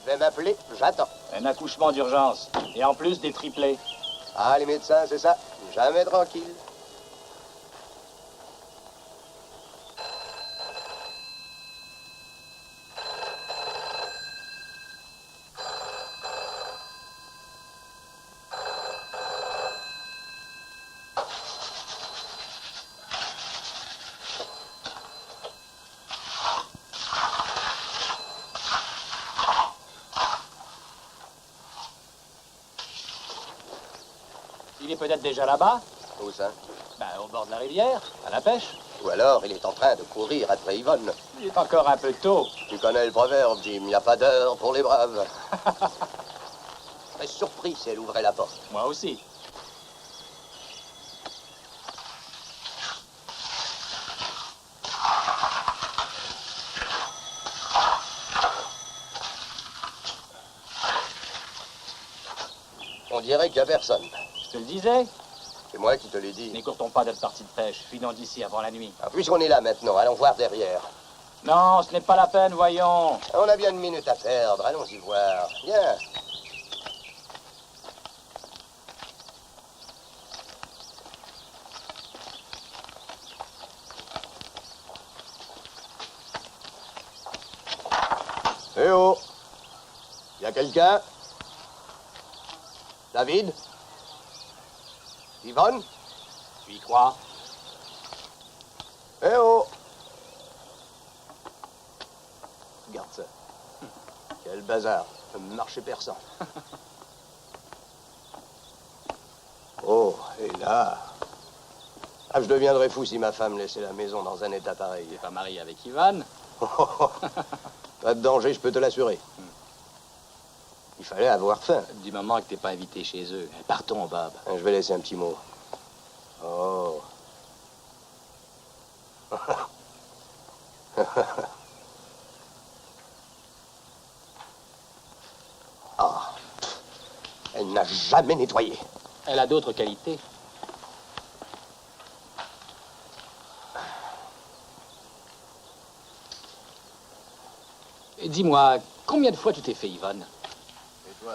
vais m'appeler, j'attends. Un accouchement d'urgence. Et en plus des triplés. Ah, les médecins, c'est ça. Jamais tranquille. Il est peut-être déjà là-bas. Où ça? Ben, au bord de la rivière, à la pêche. Ou alors, il est en train de courir après Yvonne. Il est encore un peu tôt. Tu connais le proverbe, Jim, il n'y a pas d'heure pour les braves. Je serais surpris si elle ouvrait la porte. Moi aussi. On dirait qu'il n'y a personne. Je te le disais. C'est moi qui te l'ai dit. N'écoutons pas d'être partie de pêche. Filons d'ici avant la nuit. Ah, puisqu'on est là maintenant, allons voir derrière. Non, ce n'est pas la peine, voyons. On a bien une minute à perdre, allons-y voir. Viens. Eh oh! Y a quelqu'un? David? Yvonne? Tu y crois? Eh oh! Regarde ça. Quel bazar. Un marché persan. Oh, et là... Ah, je deviendrais fou si ma femme laissait la maison dans un état pareil. Tu n'es pas marié avec Ivan? Pas de danger, je peux te l'assurer. Il fallait avoir faim. Du moment que t'es pas invité chez eux. Partons, Bob. Je vais laisser un petit mot. Oh. Ah. Elle n'a jamais nettoyé. Elle a d'autres qualités. Dis-moi, combien de fois tu t'es fait, Yvonne? Et toi?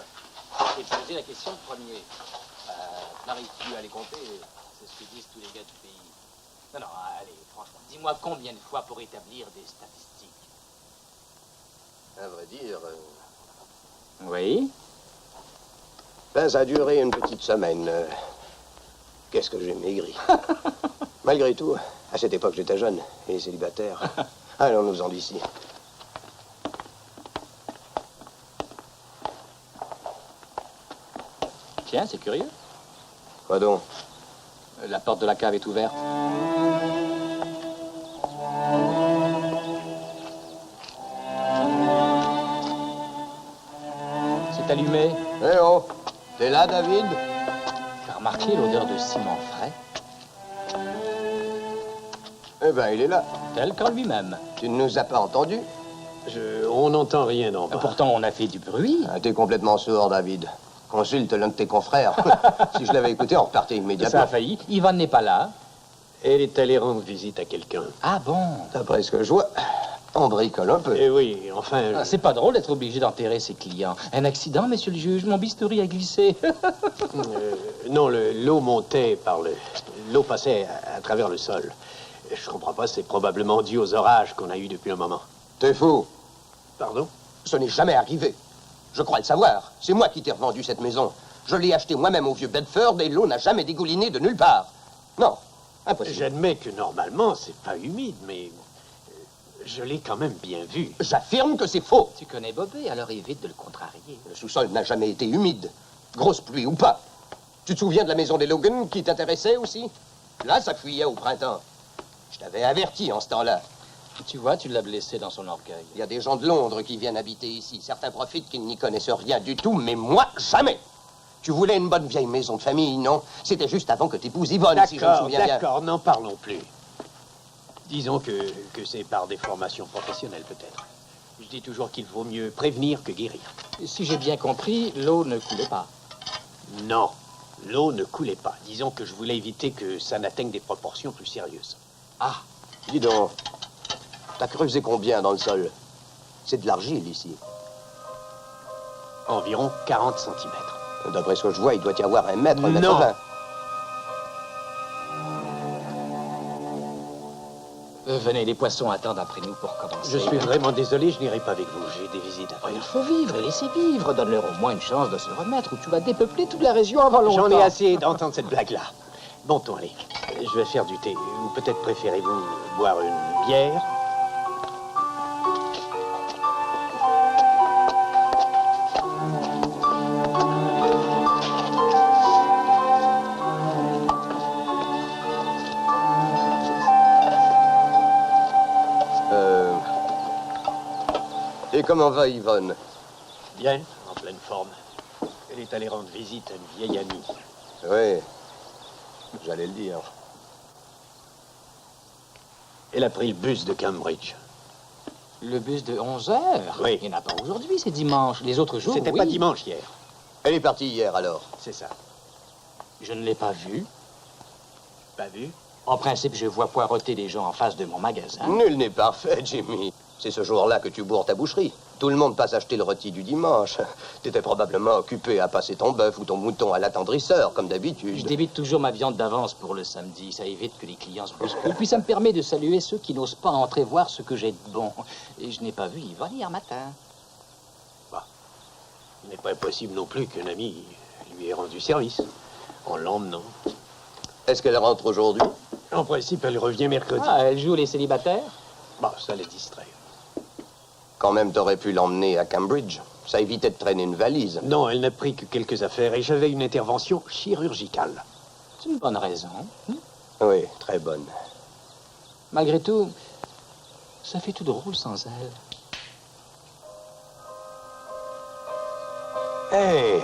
Je vais te poser la question le premier. N'arrives-tu à les compter? C'est ce que disent tous les gars du pays. Non, non, allez, franchement, dis-moi combien de fois pour établir des statistiques? À vrai dire... Oui? Ben, ça a duré une petite semaine. Qu'est-ce que j'ai maigri. Malgré tout, à cette époque, j'étais jeune et célibataire. Allons-nous-en d'ici. Tiens, c'est curieux. Quoi donc? La porte de la cave est ouverte. C'est allumé. Eh oh! T'es là, David? T'as remarqué l'odeur de ciment frais? Eh ben, il est là. Tel qu'en lui-même. Tu ne nous as pas entendus? On n'entend rien en bas. Pourtant, on a fait du bruit. Ah, t'es complètement sourd, David. Consulte l'un de tes confrères. Si je l'avais écouté, on repartait immédiatement. Ça a failli. Ivan n'est pas là. Elle est allée rendre visite à quelqu'un. Ah bon? D'après ce que je vois, on bricole un peu. Eh oui, enfin... C'est pas drôle d'être obligé d'enterrer ses clients. Un accident, monsieur le juge, mon bistouri a glissé. non, l'eau montait par le... L'eau passait à travers le sol. Je comprends pas, c'est probablement dû aux orages qu'on a eus depuis un moment. T'es fou. Pardon? Ce n'est jamais arrivé. Je crois le savoir. C'est moi qui t'ai revendu cette maison. Je l'ai achetée moi-même au vieux Bedford et l'eau n'a jamais dégouliné de nulle part. Non, impossible. J'admets que normalement, c'est pas humide, mais... Je l'ai quand même bien vu. J'affirme que c'est faux. Tu connais Bobé, alors évite de le contrarier. Le sous-sol n'a jamais été humide. Grosse pluie ou pas. Tu te souviens de la maison des Logan qui t'intéressait aussi? Là, ça fuyait au printemps. Je t'avais averti en ce temps-là. Tu vois, tu l'as blessé dans son orgueil. Il y a des gens de Londres qui viennent habiter ici. Certains profitent qu'ils n'y connaissent rien du tout, mais moi, jamais. Tu voulais une bonne vieille maison de famille, non? C'était juste avant que t'épouses Yvonne, si je me souviens bien. D'accord, n'en parlons plus. Disons que c'est par des formations professionnelles, peut-être. Je dis toujours qu'il vaut mieux prévenir que guérir. Si j'ai bien compris, l'eau ne coulait pas. Non, l'eau ne coulait pas. Disons que je voulais éviter que ça n'atteigne des proportions plus sérieuses. Ah, Dis donc, t'as creusé combien dans le sol? C'est de l'argile ici. Environ 40 cm. D'après ce que je vois, il doit y avoir 1 mètre, 1 mètre Non. 20. Venez, les poissons attendent après nous pour commencer. Je suis vraiment désolé, je n'irai pas avec vous. J'ai des visites à Oh, faire. il faut vivre et laisser vivre. Donne-leur au moins une chance de se remettre ou tu vas dépeupler toute la région avant longtemps. J'en ai assez d'entendre cette blague-là. Bon ton, allez. Je vais faire du thé. Ou peut-être préférez-vous boire une bière? Et comment va Yvonne? Bien, en pleine forme. Elle est allée rendre visite à une vieille amie. Oui, j'allais le dire. Elle a pris le bus de Cambridge. Le bus de 11 heures? Oui. Il n'y en a pas aujourd'hui, c'est dimanche. Les autres jours, C'était oui. pas dimanche hier. Elle est partie hier, alors. C'est ça. Je ne l'ai pas vu. Pas vu? En principe, je vois poireauter des gens en face de mon magasin. Nul n'est parfait, Jimmy. C'est ce jour-là que tu bourres ta boucherie. Tout le monde passe acheter le rôti du dimanche. T'étais probablement occupé à passer ton bœuf ou ton mouton à l'attendrisseur, comme d'habitude. Je débite toujours ma viande d'avance pour le samedi. Ça évite que les clients se bousculent. Puis ça me permet de saluer ceux qui n'osent pas entrer voir ce que j'ai de bon. Et je n'ai pas vu Yvonne hier matin. Bah, il n'est pas impossible non plus qu'un ami lui ait rendu service en l'emmenant. Est-ce qu'elle rentre aujourd'hui? En principe, elle revient mercredi. Ah, elle joue les célibataires? Bah, ça les distrait. Quand même, t'aurais pu l'emmener à Cambridge. Ça évitait de traîner une valise. Non, elle n'a pris que quelques affaires et j'avais une intervention chirurgicale. C'est une bonne raison. Oui, très bonne. Malgré tout, ça fait tout drôle sans elle. Hé,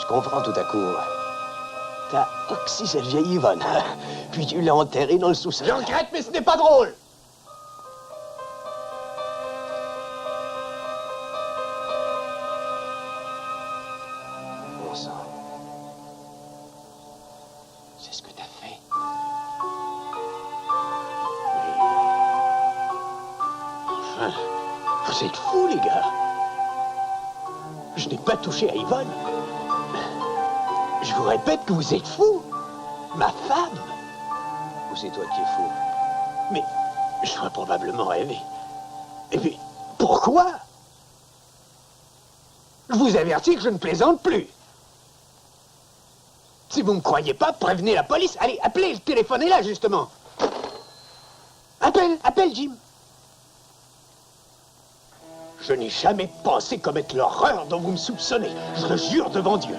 je comprends tout à coup. T'as oxy cette vieille Yvonne, puis tu l'as enterrée dans le sous-sol. Je regrette, mais ce n'est pas drôle. Bon sang. C'est ce que t'as fait. Enfin, vous êtes fous, les gars. Je n'ai pas touché à Yvonne. Je vous répète que vous êtes fous. Ma femme. Ou c'est toi qui es fou? Mais je dois probablement rêver. Et puis, pourquoi? Je vous avertis que je ne plaisante plus. Si vous ne me croyez pas, prévenez la police. Allez, appelez, le téléphone est là, justement. Appelle, Jim. Je n'ai jamais pensé commettre l'horreur dont vous me soupçonnez. Je le jure devant Dieu.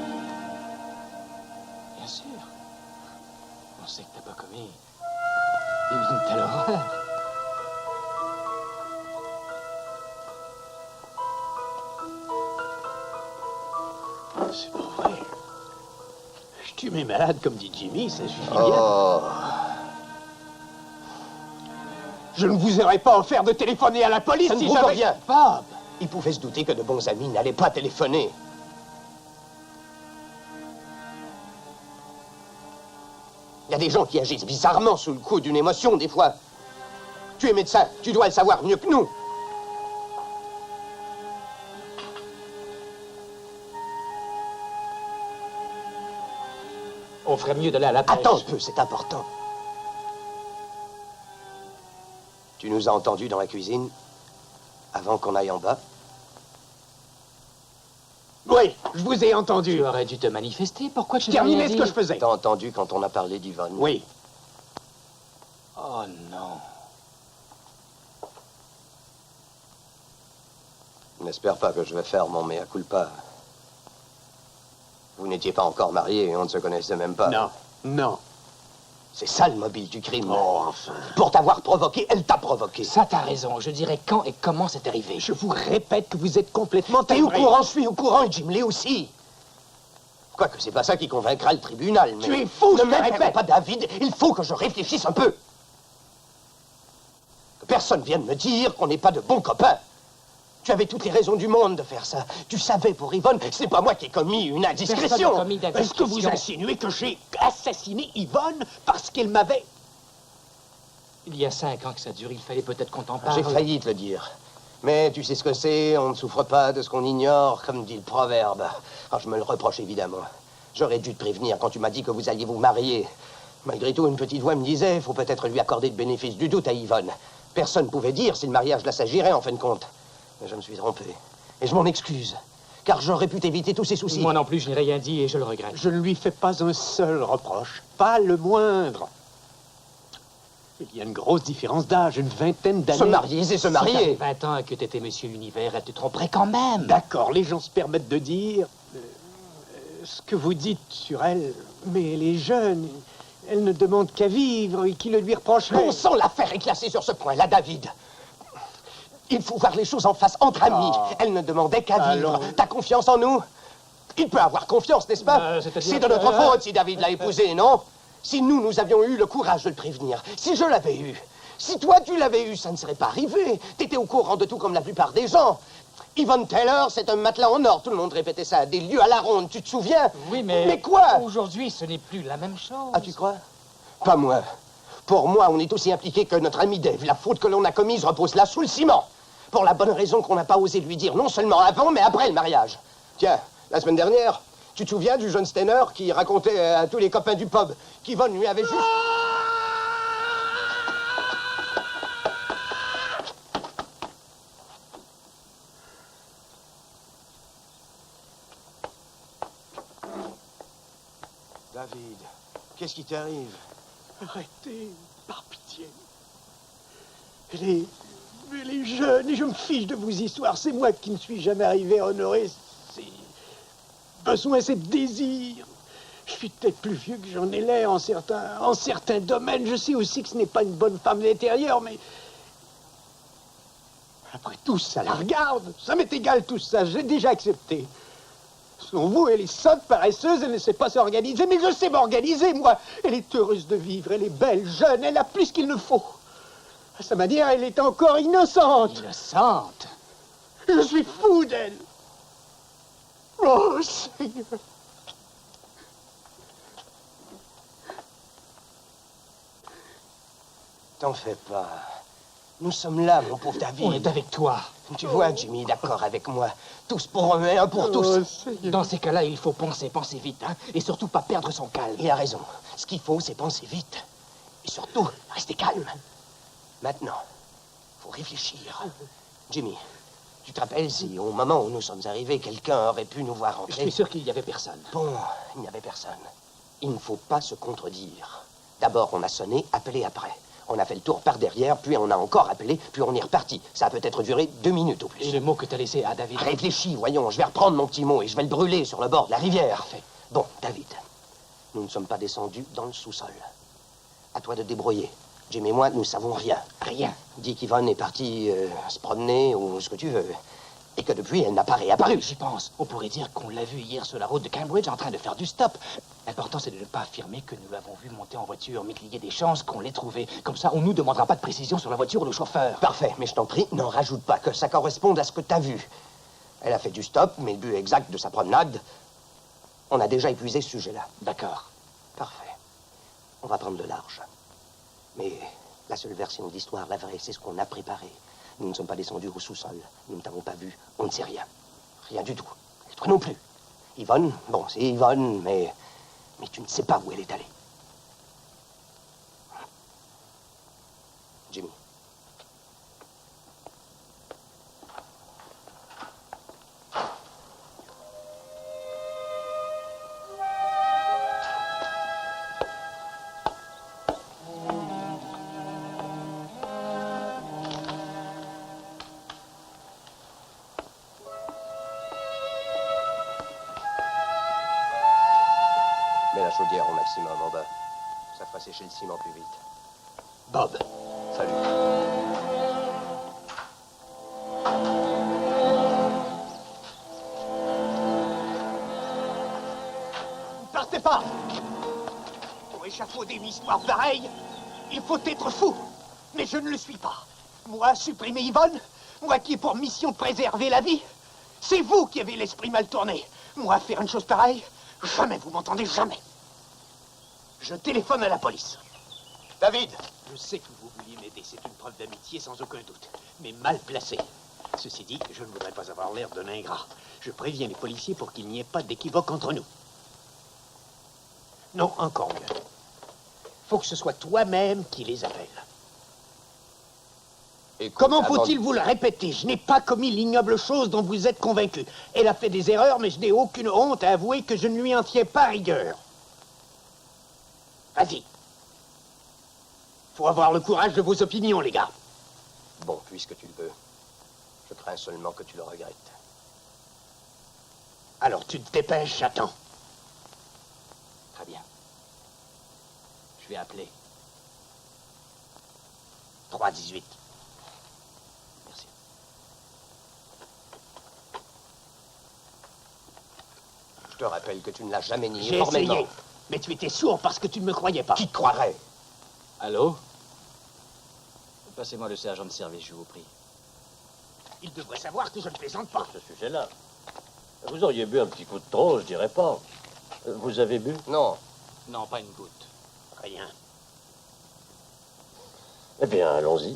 Bien sûr. On sait que t'as pas commis une telle horreur. C'est pas vrai. Je tue mes malades, comme dit Jimmy, ça suffit bien. Oh, Je ne vous aurais pas offert de téléphoner à la police ça ne si prouve j'avais... rien. Bob, il pouvait se douter que de bons amis n'allaient pas téléphoner. Il y a des gens qui agissent bizarrement sous le coup d'une émotion, des fois. Tu es médecin, tu dois le savoir mieux que nous. On ferait mieux d'aller à la pêche. Attends un peu, c'est important. Tu nous as entendus dans la cuisine avant qu'on aille en bas? Oui, je vous ai entendu. Tu aurais dû te manifester. Pourquoi tu n'as Terminez rien ce dit? que je faisais. T'as entendu quand on a parlé d'Yvonne? Oui. Oh non. N'espère pas que je vais faire mon mea culpa. Vous n'étiez pas encore mariés et on ne se connaissait même pas. Non, non. C'est ça le mobile du crime. Oh, enfin. Pour t'avoir provoqué, elle t'a provoqué. Ça, t'as raison. Je dirais quand et comment c'est arrivé. Je vous répète que vous êtes complètement T'es au timbré. courant, je suis au courant et Jim Lee aussi. Quoique c'est pas ça qui convaincra le tribunal, mais... Tu es fou, je Ne te m'interromps répète. pas, David. Il faut que je réfléchisse un peu. Que personne vienne me dire qu'on n'est pas de bons copains. Tu avais toutes les raisons du monde de faire ça. Tu savais pour Yvonne, c'est pas moi qui ai commis une Personne n'a indiscrétion. commis Est-ce que vous d'indiscrétion. insinuez que j'ai assassiné Yvonne parce qu'elle m'avait... Il y a 5 ans que ça dure. Il fallait peut-être qu'on t'en parle. J'ai failli te le dire. Mais tu sais ce que c'est, on ne souffre pas de ce qu'on ignore, comme dit le proverbe. Alors, je me le reproche évidemment. J'aurais dû te prévenir quand tu m'as dit que vous alliez vous marier. Malgré tout, une petite voix me disait, il faut peut-être lui accorder le bénéfice du doute à Yvonne. Personne ne pouvait dire si le mariage la s'agirait en fin de compte. Mais je me suis trompé. Et je m'en excuse. Car j'aurais pu t'éviter tous ces soucis. Moi non plus, je n'ai rien dit et je le regrette. Je ne lui fais pas un seul reproche. Pas le moindre. Il y a une grosse différence d'âge, une vingtaine d'années. Se marier, c'est se marier. Si t'avais 20 ans et que t'étais Monsieur Univers, elle te tromperait quand même. D'accord, les gens se permettent de dire ce que vous dites sur elle. Mais elle est jeune. Elle ne demande qu'à vivre et qui le lui reprocherait. Bon sang, l'affaire est classée sur ce point-là, David. Il faut voir les choses en face, entre amis. Elle ne demandait qu'à vivre. T'as confiance en nous? Il peut avoir confiance, n'est-ce pas? C'est de notre faute si David l'a épousée, non? Si nous avions eu le courage de le prévenir, si je l'avais eu, si toi tu l'avais eu, ça ne serait pas arrivé. T'étais au courant de tout comme la plupart des gens. Yvonne Taylor, c'est un matelas en or. Tout le monde répétait ça à des lieues à la ronde, tu te souviens? Oui, mais... Mais quoi? Aujourd'hui, ce n'est plus la même chose. Ah, tu crois? Pas moi. Pour moi, on est aussi impliqué que notre ami Dave. La faute que l'on a commise repose là sous le ciment. Pour la bonne raison qu'on n'a pas osé lui dire non seulement avant, mais après le mariage. Tiens, la semaine dernière, tu te souviens du jeune Steiner qui racontait à tous les copains du pub qu'Yvonne lui avait juste... David, qu'est-ce qui t'arrive? Arrêtez, par pitié. Elle est jeune et je me fiche de vos histoires. C'est moi qui ne suis jamais arrivé à honorer ces besoins, ces désirs. Je suis peut-être plus vieux que j'en ai l'air en certains domaines. Je sais aussi que ce n'est pas une bonne femme de l'intérieur, mais... Après tout, ça la regarde. Ça m'est égal tout ça, j'ai déjà accepté. Selon vous, elle est sotte, paresseuse, elle ne sait pas s'organiser, mais je sais m'organiser, moi. Elle est heureuse de vivre, elle est belle, jeune, elle a plus qu'il ne faut. À sa manière, elle est encore innocente. Innocente? Je suis fou d'elle. Oh, Seigneur. T'en fais pas. Nous sommes là, mon pauvre David. On est avec toi. Tu vois, Jimmy, d'accord avec moi. Tous pour un et un pour tous. Dans ces cas-là, il faut penser vite, hein, et surtout pas perdre son calme. Il a raison. Ce qu'il faut, c'est penser vite. Et surtout, rester calme. Maintenant, faut réfléchir. Jimmy, tu te rappelles si, au moment où nous sommes arrivés, quelqu'un aurait pu nous voir Je entrer? suis sûr qu'il n'y avait personne. Bon, il n'y avait personne. Il ne faut pas se contredire. D'abord, on a sonné, appelé après. On a fait le tour par derrière, puis on a encore appelé, puis on est reparti. Ça a peut-être duré 2 minutes au plus. Et le mot que t'as laissé à David? Réfléchis, voyons, je vais reprendre mon petit mot et je vais le brûler sur le bord de la rivière. Parfait. Bon, David, nous ne sommes pas descendus dans le sous-sol. À toi de te débrouiller. Jim et moi, nous savons rien. Rien. Dis qu'Yvonne est partie se promener ou ce que tu veux. Et que depuis, elle n'a pas réapparu. J'y pense. On pourrait dire qu'on l'a vu hier sur la route de Cambridge en train de faire du stop. L'important, c'est de ne pas affirmer que nous l'avons vu monter en voiture, mais qu'il y ait des chances qu'on l'ait trouvé. Comme ça, on nous demandera pas de précision sur la voiture ou le chauffeur. Parfait, mais je t'en prie, n'en rajoute pas, que ça corresponde à ce que t'as vu. Elle a fait du stop, mais le but exact de sa promenade, on a déjà épuisé ce sujet-là. D'accord. Parfait. On va prendre de large. Mais la seule version de l'histoire, la vraie, c'est ce qu'on a préparé. Nous ne sommes pas descendus au sous-sol. Nous ne t'avons pas vu. On ne sait rien. Rien du tout. Et toi non plus. Yvonne, bon, c'est Yvonne, mais tu ne sais pas où elle est allée. Jimmy. Mets la chaudière au maximum en bas. Ça fera sécher le ciment plus vite. Bob. Salut. Ne partez pas. Pour échafauder une histoire pareille, il faut être fou. Mais je ne le suis pas. Moi, supprimer Yvonne, moi qui ai pour mission de préserver la vie, c'est vous qui avez l'esprit mal tourné. Moi, faire une chose pareille, jamais, vous m'entendez, jamais. Je téléphone à la police. David! Je sais que vous vouliez m'aider, c'est une preuve d'amitié sans aucun doute, mais mal placée. Ceci dit, je ne voudrais pas avoir l'air d'un ingrat. Je préviens les policiers pour qu'il n'y ait pas d'équivoque entre nous. Non, encore mieux. Faut que ce soit toi-même qui les appelle. Écoute, Comment faut-il vous le répéter? Je n'ai pas commis l'ignoble chose dont vous êtes convaincu. Elle a fait des erreurs, mais je n'ai aucune honte à avouer que je ne lui en tiens pas rigueur. Vas-y. Faut avoir le courage de vos opinions, les gars. Bon, puisque tu le veux. Je crains seulement que tu le regrettes. Alors tu te dépêches, j'attends. Très bien. Je vais appeler. 3-18. Merci. Je te rappelle que tu ne l'as jamais nié J'ai formellement. essayé, mais tu étais sourd parce que tu ne me croyais pas. Qui te croirait? Allô? Passez-moi le sergent de service, je vous prie. Il devrait savoir que je ne plaisante pas. Sur ce sujet-là, vous auriez bu un petit coup de trop, je dirais pas. Vous avez bu? Non. Non, pas une goutte. Rien. Eh bien, allons-y.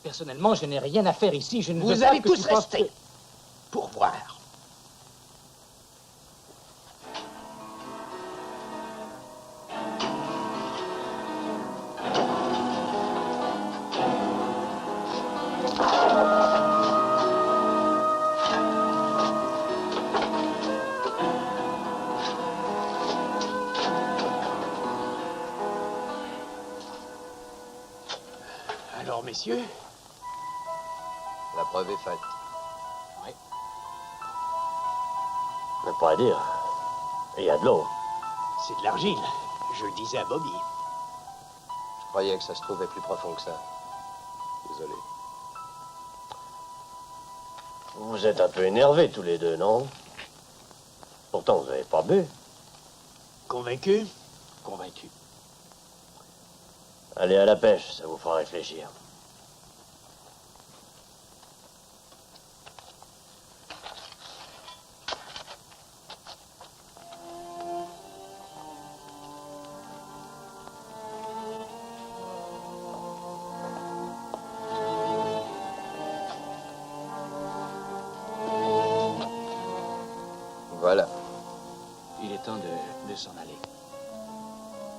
Personnellement, je n'ai rien à faire ici. Je ne veux Vous pas allez que tous tu penses rester. que- Pour voir. Alors, messieurs, La preuve est faite. Mais pas à dire. Il y a de l'eau. c'est de l'argile. Je le disais à Bobby. Je croyais que ça se trouvait plus profond que ça. Désolé. Vous êtes un peu énervés tous les deux, non? Pourtant, vous n'avez pas bu. Convaincu? Convaincu. Allez à la pêche, ça vous fera réfléchir. Voilà. Il est temps de s'en aller.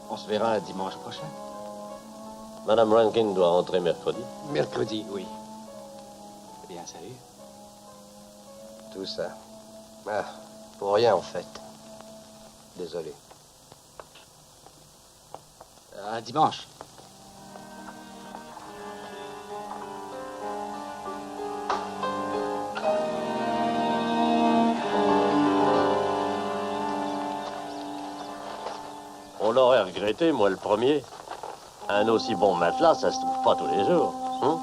On se verra dimanche prochain. Madame Rankin doit rentrer mercredi. Mercredi, oui. Eh bien, salut. Tout ça. Ah, pour rien en fait. Désolé. À dimanche. On l'aurait regretté, moi le premier. Un aussi bon matelas, ça se trouve pas tous les jours. Hein?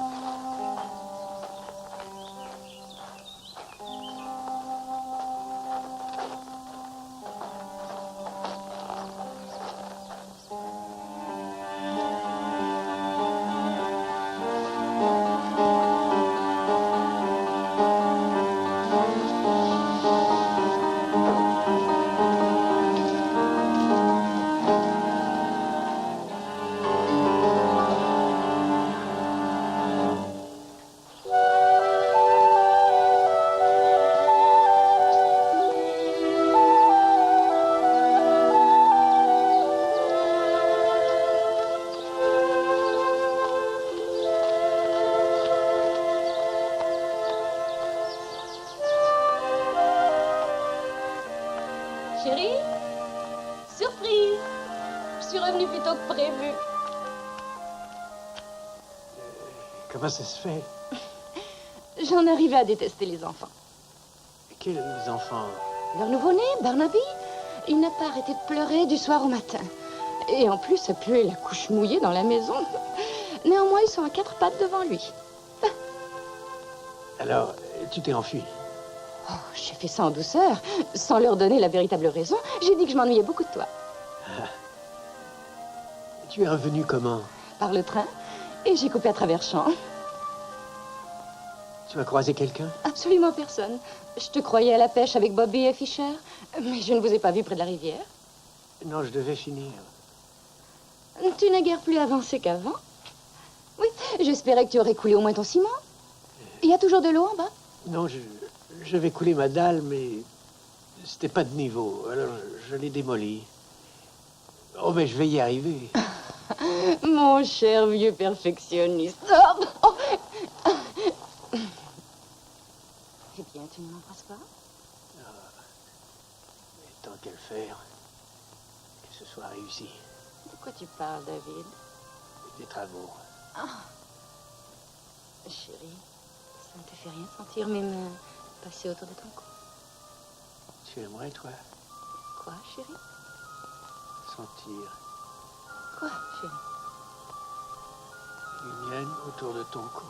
Chérie, surprise! Je suis revenue plus tôt que prévu. Comment ça se fait? J'en arrivais à détester les enfants. Quels enfants? Leur nouveau-né, Barnaby, il n'a pas arrêté de pleurer du soir au matin. Et en plus, ça puait la couche mouillée dans la maison. Néanmoins, ils sont à quatre pattes devant lui. Alors, tu t'es enfui. Oh, j'ai fait ça en douceur, sans leur donner la véritable raison. J'ai dit que je m'ennuyais beaucoup de toi. Tu es revenu comment? Par le train, et j'ai coupé à travers champs. Tu as croisé quelqu'un? Absolument personne. Je te croyais à la pêche avec Bobby et Fisher, mais je ne vous ai pas vu près de la rivière. Non, je devais finir. Tu n'es guère plus avancé qu'avant. Oui, j'espérais que tu aurais coulé au moins ton ciment. Il y a toujours de l'eau en bas? Non, je vais couler ma dalle, mais c'était pas de niveau. Alors, je l'ai démolie. Oh, mais je vais y arriver. Mon cher vieux perfectionniste. Oh. Eh bien, tu ne m'embrasses pas? Mais tant qu'à le faire, que ce soit réussi. De quoi tu parles, David? Des travaux. Chérie, ça ne te fait rien sentir mes mains passer autour de ton cou? Tu aimerais, toi, Quoi, chérie? sentir Quoi, chérie? les miennes autour de ton cou?